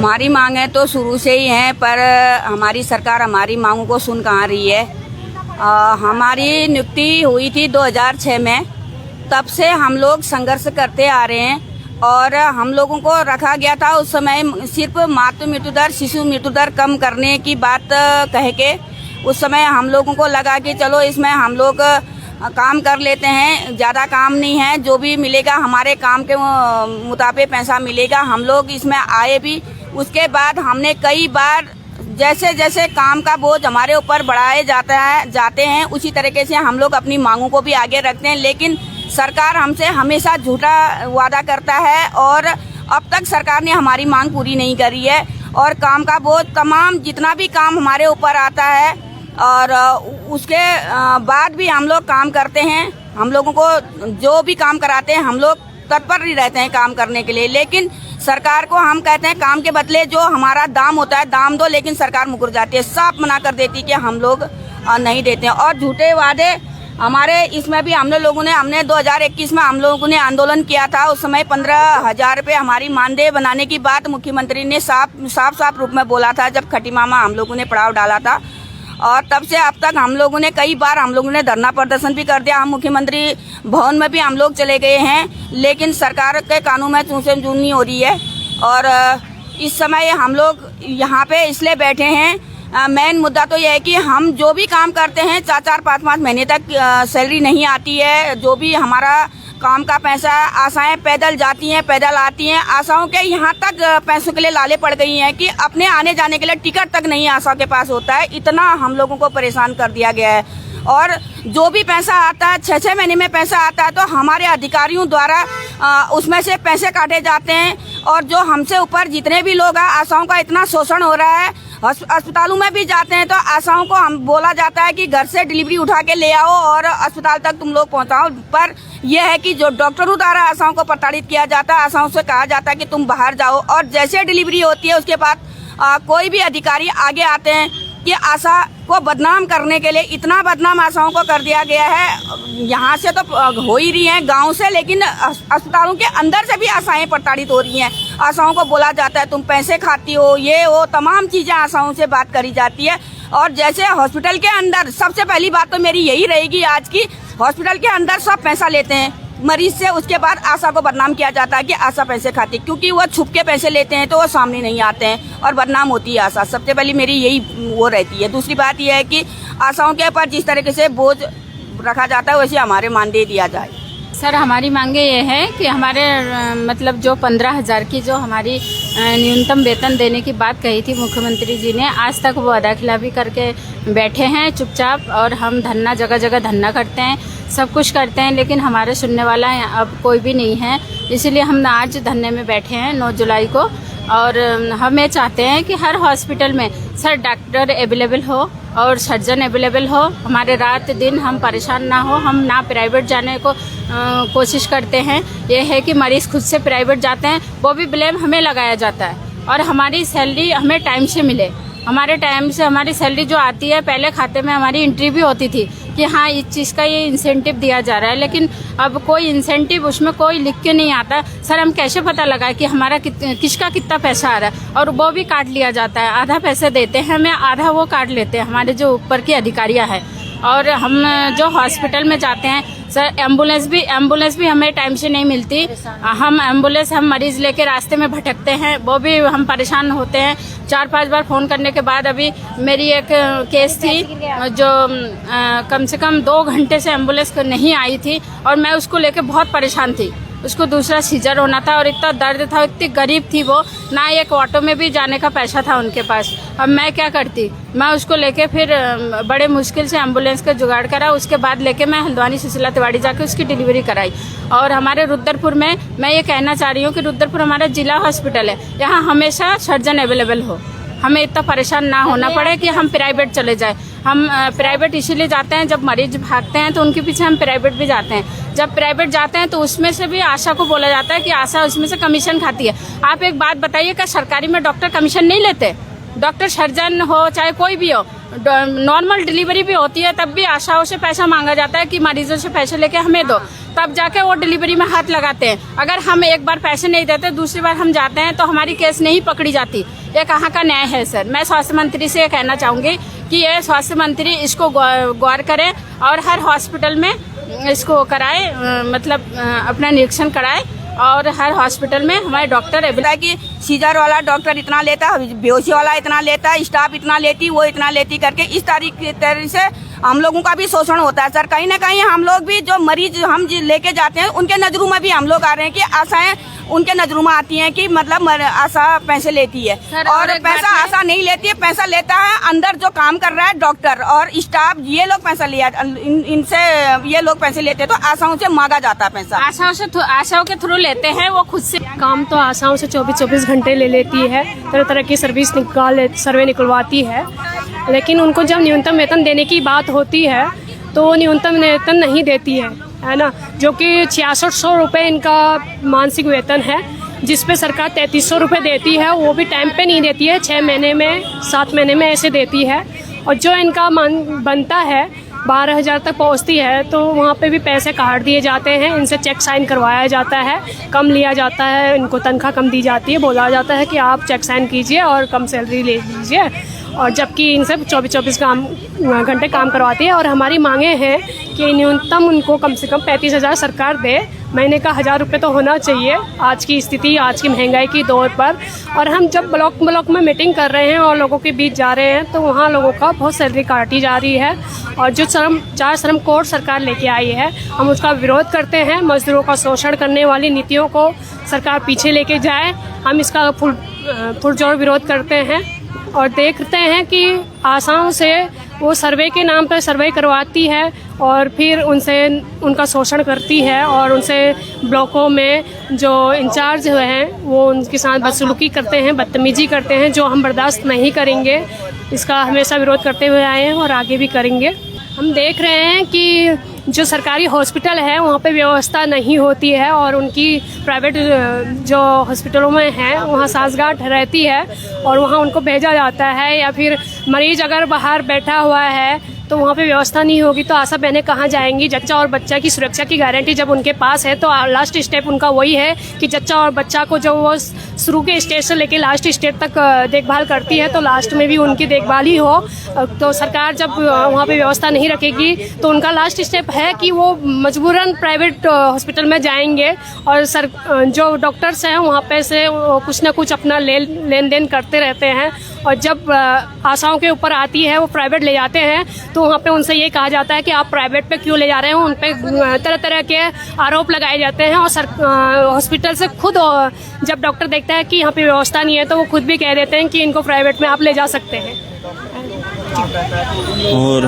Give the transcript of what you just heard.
हमारी मांगें तो शुरू से ही हैं, पर हमारी सरकार हमारी मांगों को सुन कहाँ रही है। हमारी नियुक्ति हुई थी 2006 में, तब से हम लोग संघर्ष करते आ रहे हैं और हम लोगों को रखा गया था उस समय सिर्फ मातृ मृत्यु दर, शिशु मृत्यु दर कम करने की बात कह के। उस समय हम लोगों को लगा कि चलो इसमें हम लोग काम कर लेते हैं, ज़्यादा काम नहीं है, जो भी मिलेगा हमारे काम के मुताबिक पैसा मिलेगा। हम लोग इसमें आए भी। उसके बाद हमने कई बार जैसे जैसे काम का बोझ हमारे ऊपर बढ़ाए जाते हैं उसी तरीके से हम लोग अपनी मांगों को भी आगे रखते हैं, लेकिन सरकार हमसे हमेशा झूठा वादा करता है और अब तक सरकार ने हमारी मांग पूरी नहीं करी है। और काम का बोझ तमाम जितना भी काम हमारे ऊपर आता है और उसके बाद भी हम लोग काम करते हैं। हम लोगों को जो भी काम कराते हैं हम लोग तत्पर ही रहते हैं काम करने के लिए, लेकिन सरकार को हम कहते हैं काम के बदले जो हमारा दाम होता है दाम दो, लेकिन सरकार मुकर जाती है, साफ मना कर देती है कि हम लोग नहीं देते हैं। और झूठे वादे हमारे इसमें भी हमने 2021 में हम लोगों ने आंदोलन किया था। उस समय 15,000 रुपये हमारी मानदेय बनाने की बात मुख्यमंत्री ने साफ रूप में बोला था जब खटीमा में हम लोगों ने पड़ाव डाला था। और तब से अब तक हम लोगों ने कई बार धरना प्रदर्शन भी कर दिया। हम मुख्यमंत्री भवन में भी हम लोग चले गए हैं, लेकिन सरकार के कानून में चूं से चूं नहीं हो रही है। और इस समय हम लोग यहाँ पे इसलिए बैठे हैं, मेन मुद्दा तो यह है कि हम जो भी काम करते हैं 4-4, 5-5 महीने तक सैलरी नहीं आती है। जो भी हमारा काम का पैसा, आशाएं पैदल जाती हैं पैदल आती हैं। आशाओं के यहाँ तक पैसों के लिए लाले पड़ गई हैं कि अपने आने जाने के लिए टिकट तक नहीं आशा के पास होता है। इतना हम लोगों को परेशान कर दिया गया है। और जो भी पैसा आता है 6-6 महीने में पैसा आता है तो हमारे अधिकारियों द्वारा उसमें से पैसे काटे जाते हैं। और जो हमसे ऊपर जितने भी लोग हैं, आशाओं का इतना शोषण हो रहा है। अस्पतालों में भी जाते हैं तो आशाओं को हम बोला जाता है कि घर से डिलीवरी उठा के ले आओ और अस्पताल तक तुम लोग पहुंचाओ, पर यह है कि जो डॉक्टरों द्वारा आशाओं को प्रताड़ित किया जाता है। आशाओं से कहा जाता है कि तुम बाहर जाओ, और जैसे डिलीवरी होती है उसके बाद कोई भी अधिकारी आगे आते हैं कि आशा को बदनाम करने के लिए। इतना बदनाम आशाओं को कर दिया गया है। यहाँ से तो हो ही रही हैं गांव से, लेकिन अस्पतालों के अंदर से भी आशाएं प्रताड़ित हो रही हैं। आशाओं को बोला जाता है तुम पैसे खाती हो, ये वो तमाम चीजें आशाओं से बात करी जाती है। और जैसे हॉस्पिटल के अंदर सबसे पहली बात तो मेरी यही रहेगी आज की, हॉस्पिटल के अंदर सब पैसा लेते हैं मरीज से, उसके बाद आशा को बदनाम किया जाता है कि आशा पैसे खाती, क्योंकि वो छुप के पैसे लेते हैं तो वो सामने नहीं आते हैं और बदनाम होती है आशा। सबसे पहले मेरी यही वो रहती है। दूसरी बात यह है कि आशाओं के ऊपर जिस तरीके से बोझ रखा जाता है वैसे हमारे मानदेय दिया जाए। सर, हमारी मांगे ये है कि हमारे मतलब जो 15,000 की जो हमारी न्यूनतम वेतन देने की बात कही थी मुख्यमंत्री जी ने, आज तक वो अदाखिलाफी करके बैठे हैं चुपचाप। और हम धरना जगह जगह धरना करते हैं, सब कुछ करते हैं, लेकिन हमारे सुनने वाला अब कोई भी नहीं है। इसीलिए हम आज धरने में बैठे हैं 9 जुलाई को। और हम ये चाहते हैं कि हर हॉस्पिटल में सर डॉक्टर अवेलेबल हो और सर्जन अवेलेबल हो। हमारे रात दिन हम परेशान ना हो। हम ना प्राइवेट जाने को कोशिश करते हैं। ये है कि मरीज़ खुद से प्राइवेट जाते हैं, वो भी ब्लेम हमें लगाया जाता है। और हमारी सैलरी हमें टाइम से मिले। हमारे टाइम से हमारी सैलरी जो आती है, पहले खाते में हमारी एंट्री भी होती थी कि हाँ इस चीज़ का ये इंसेंटिव दिया जा रहा है, लेकिन अब कोई इंसेंटिव उसमें कोई लिख के नहीं आता। सर, हम कैसे पता लगाए कि हमारा किसका कितना पैसा आ रहा है? और वो भी काट लिया जाता है। आधा पैसे देते हैं हमें, आधा वो काट लेते हैं हमारे जो ऊपर की अधिकारियाँ हैं। और हम जो हॉस्पिटल में जाते हैं सर, एम्बुलेंस भी हमें टाइम से नहीं मिलती। हम मरीज़ लेके रास्ते में भटकते हैं, वो भी हम परेशान होते हैं। 4-5 बार फ़ोन करने के बाद अभी मेरी एक केस थी जो कम से कम 2 घंटे से एम्बुलेंस नहीं आई थी और मैं उसको लेके बहुत परेशान थी। उसको दूसरा सीजर होना था और इतना दर्द था, इतनी गरीब थी वो, ना एक ऑटो में भी जाने का पैसा था उनके पास। अब मैं क्या करती, मैं उसको लेके फिर बड़े मुश्किल से एम्बुलेंस का जुगाड़ करा। उसके बाद लेके मैं हल्द्वानी सुशीला तिवारी जाके उसकी डिलीवरी कराई। और हमारे रुद्रपुर में मैं ये कहना चाह रही हूँ कि रुद्रपुर हमारा जिला हॉस्पिटल है, यहाँ हमेशा सर्जन अवेलेबल हो। हमें इतना परेशान ना होना पड़े कि हम प्राइवेट चले जाए। हम प्राइवेट इसीलिए जाते हैं, जब मरीज भागते हैं तो उनके पीछे हम प्राइवेट भी जाते हैं। जब प्राइवेट जाते हैं तो उसमें से भी आशा को बोला जाता है कि आशा उसमें से कमीशन खाती है। आप एक बात बताइए, क्या सरकारी में डॉक्टर कमीशन नहीं लेते? डॉक्टर सर्जन हो चाहे कोई भी हो, नॉर्मल डिलीवरी भी होती है तब भी आशाओं से पैसा मांगा जाता है कि मरीजों से पैसे लेके हमें दो, तब जाके वो डिलीवरी में हाथ लगाते हैं। अगर हम एक बार पैसे नहीं देते, दूसरी बार हम जाते हैं तो हमारी केस नहीं पकड़ी जाती। ये कहाँ का न्याय है सर? मैं स्वास्थ्य मंत्री से ये कहना चाहूँगी कि ये स्वास्थ्य मंत्री इसको गौर करें और हर हॉस्पिटल में इसको कराए, मतलब अपना निरीक्षण कराए और हर हॉस्पिटल में हमारे डॉक्टर है कि सीजर वाला डॉक्टर इतना लेता, बेहोशी वाला इतना लेता, स्टाफ इतना लेती, वो इतना लेती करके इस तरह से हम लोगों का भी शोषण होता है सर। कहीं ना कहीं हम लोग भी जो मरीज हम लेके जाते हैं उनके नजरों में भी हम लोग आ रहे हैं कि आशाएं उनके नजरों में आती हैं कि मतलब आशा पैसे लेती है और पैसा आशा नहीं लेती है, पैसा लेता है अंदर जो काम कर रहा है डॉक्टर और स्टाफ, ये लोग पैसा लिया इनसे ये लोग पैसे लेते हैं, तो आशाओं से मांगा जाता है पैसा। आशाओं के थ्रू लेते हैं, वो खुद से काम तो आशाओं से 24-24 घंटे ले लेती है, तरह तरह की सर्विस सर्वे निकलवाती है, लेकिन उनको जब न्यूनतम वेतन देने की बात होती है तो वो न्यूनतम वेतन नहीं देती है ना, जो कि 6600 रुपये इनका मासिक वेतन है, जिस पे सरकार 3300 रुपये देती है, वो भी टाइम पे नहीं देती है, 6 महीने में 7 महीने में ऐसे देती है। और जो इनका बनता है 12,000 तक पहुंचती है तो वहाँ पे भी पैसे काट दिए जाते हैं, इनसे चेक साइन करवाया जाता है, कम लिया जाता है, इनको तनख्वाह कम दी जाती है, बोला जाता है कि आप चेक साइन कीजिए और कम सैलरी ले लीजिए, और जबकि इनसे 24-24 घंटे काम करवाती है। और हमारी मांगे हैं कि न्यूनतम उनको कम से कम 35,000 सरकार दे, महीने का 1,000 रुपये तो होना चाहिए आज की स्थिति, आज की महंगाई की दौर पर। और हम जब ब्लॉक में मीटिंग कर रहे हैं और लोगों के बीच जा रहे हैं तो वहाँ लोगों का बहुत सैलरी काटी जा रही है, और जो 4 श्रम कोड सरकार लेके आई है हम उसका विरोध करते हैं। मजदूरों का शोषण करने वाली नीतियों को सरकार पीछे लेके जाए, हम इसका पुरजोर विरोध करते हैं। और देखते हैं कि आशाओं से वो सर्वे के नाम पर सर्वे करवाती है और फिर उनसे उनका शोषण करती है, और उनसे ब्लॉकों में जो इंचार्ज हैं वो उनके साथ बदसलूकी करते हैं, बदतमीजी करते हैं, जो हम बर्दाश्त नहीं करेंगे। इसका हमेशा विरोध करते हुए आए हैं और आगे भी करेंगे। हम देख रहे हैं कि जो सरकारी हॉस्पिटल है वहाँ पे व्यवस्था नहीं होती है, और उनकी प्राइवेट जो हॉस्पिटलों में है वहाँ सांसगांठ रहती है और वहाँ उनको भेजा जाता है, या फिर मरीज अगर बाहर बैठा हुआ है तो वहाँ पे व्यवस्था नहीं होगी तो आशा बहनें कहाँ जाएंगी? जच्चा और बच्चा की सुरक्षा की गारंटी जब उनके पास है तो लास्ट स्टेप उनका वही है कि जच्चा और बच्चा को जो वो शुरू के स्टेज से लेके लास्ट स्टेज तक देखभाल करती है, तो लास्ट में भी उनकी देखभाल ही हो। तो सरकार जब वहाँ पे व्यवस्था नहीं रखेगी तो उनका लास्ट स्टेप है कि वो मजबूरन प्राइवेट हॉस्पिटल में जाएंगे, और जो डॉक्टर्स हैं वहाँ पे से कुछ ना कुछ अपना लेन देन करते रहते हैं, और जब आशाओं के ऊपर आती है वो प्राइवेट ले जाते हैं तो वहाँ पे उनसे ये कहा जाता है कि आप प्राइवेट पे क्यों ले जा रहे हो, उन पे तरह तरह के आरोप लगाए जाते हैं। और हॉस्पिटल से खुद जब डॉक्टर देखता है कि यहाँ पे व्यवस्था नहीं है तो वो खुद भी कह देते हैं कि इनको प्राइवेट में आप ले जा सकते हैं। और